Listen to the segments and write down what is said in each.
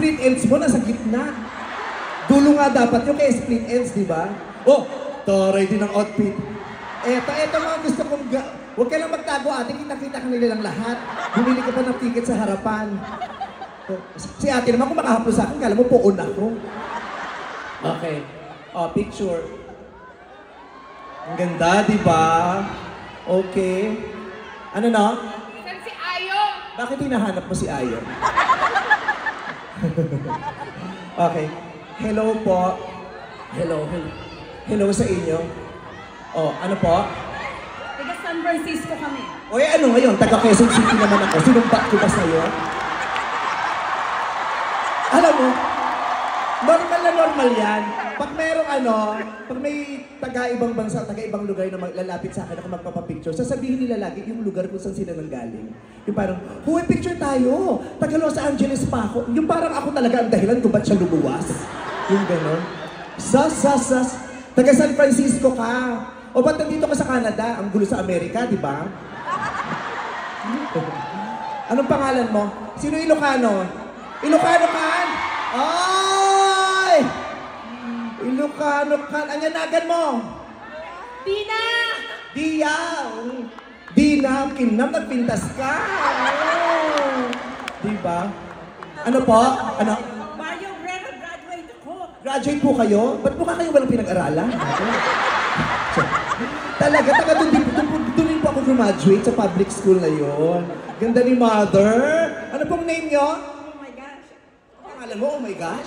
split ends mo nasa gitna. Dulo nga dapat yung kaya split ends, di ba? Oh, taray din ang outfit. Eto mga gusto kong... Huwag ka lang magtago, ate. Kita-kita ka nila lang lahat. Bumili ka pa ng ticket sa harapan. Si ate naman, kung makahapos sa akin, kala mo poon ako. Okay. Oh, picture. Ang ganda, di ba? Okay. Ano na? Saan si Ayong? Bakit hinahanap mo si Ayong? Okay. Hello po. Hello. Hello sa inyo. Oh, ano po? Taga San Francisco kami. O ano ngayon? Taga Quezon City naman ako. Sinumbat ko ba sa'yo? Alam mo, normal na normal yan. Pag merong pag may taga-ibang bansa, taga-ibang lugar na lalapit sa akin ako magpapapicture, sasabihin nila lagi yung lugar kung saan sila nanggaling. Yung parang, huwag picture tayo. Taga Los Angeles pa ako. Yung parang ako talaga ang dahilan kung ba't siya lumuwas. Yung gano'n. Taga San Francisco ka. O ba't nandito ka sa Canada? Ang gulo sa Amerika, di ba? Anong pangalan mo? Sino Ilocano? Ilocano kan? Ay! Ilocano kan. Anyanagan mo? Tina! Dia! Dina, kinam, nagpintas ka. Oh. Diba? Ano po? Ano? Mario Breno, graduate ako. Graduate po kayo? Ba't mukha kayo walang pinag-aralan? Talaga, doon din po ako graduate sa public school na yun. Ganda ni Mother. Ano pong name nyo? Oh my gosh. Pangalan mo, oh my gosh?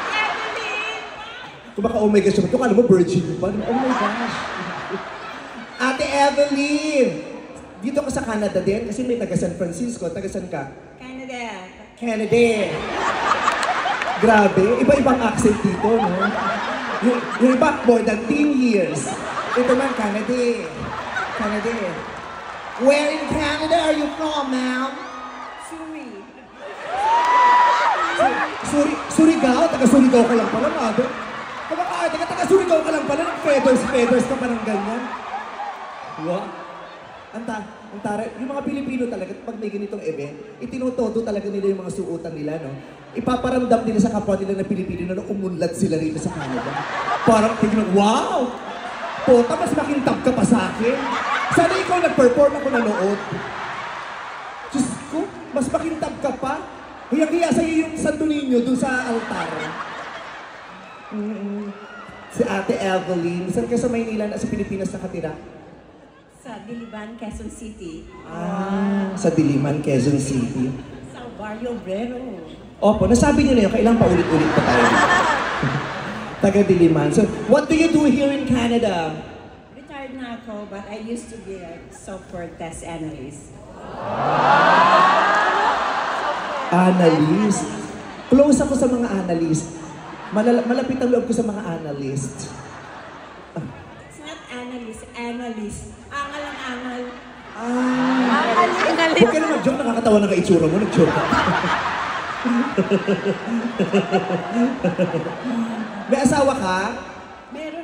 Evelyn! Kung baka oh my gosh, ito kala mo virgin pa. Oh my gosh. Ate Evelyn! Dito ka sa Canada din? Kasi may taga San Francisco. Taga saan ka? Canada. Grabe. Iba-ibang accent dito, no? Yung iba, more than 10 years. Ito man, Canada. Where in Canada are you from, ma'am? Surigao? Taga-Surigao ka lang pala, mother. Taga-Surigao ka lang pala, feathers ka pa ng ganyan. Wow. Ang tara, yung mga Pilipino talaga, pag may ganitong event, itinutodo talaga nila yung mga suotan nila, no? Ipaparamdam nila sa kapwa nila na Pilipino na umunlad sila rito sa Canada. Parang tignan, wow! Pota, mas makintab ka pa sa akin. Sana ikaw nag-perform ako nanood. Diyos ko, mas makintab ka pa. Hiyang-hiya sa'yo yung Santo Niño dun sa altar. Si Ate Evelyn, saan ka sa Maynila na sa Pilipinas nakatira? Sa Diliman, Quezon City. Sa Diliman, Quezon City. Sa Barrio Obrero. Opo, nasabi niyo na yun, kailangan paulit-ulit pa tayo. Taga Diliman. So, what do you do here in Canada? Retired na ako, but I used to be a software test analyst. Analyst. Close ako sa mga analyst. Malapit ang loob ko sa mga analyst. It's not analyst. Angal ang angal. Huwag ka na mag-joke, nakakatawa na ka-itsura mo, nag-joke ka. May asawa ka? Meron.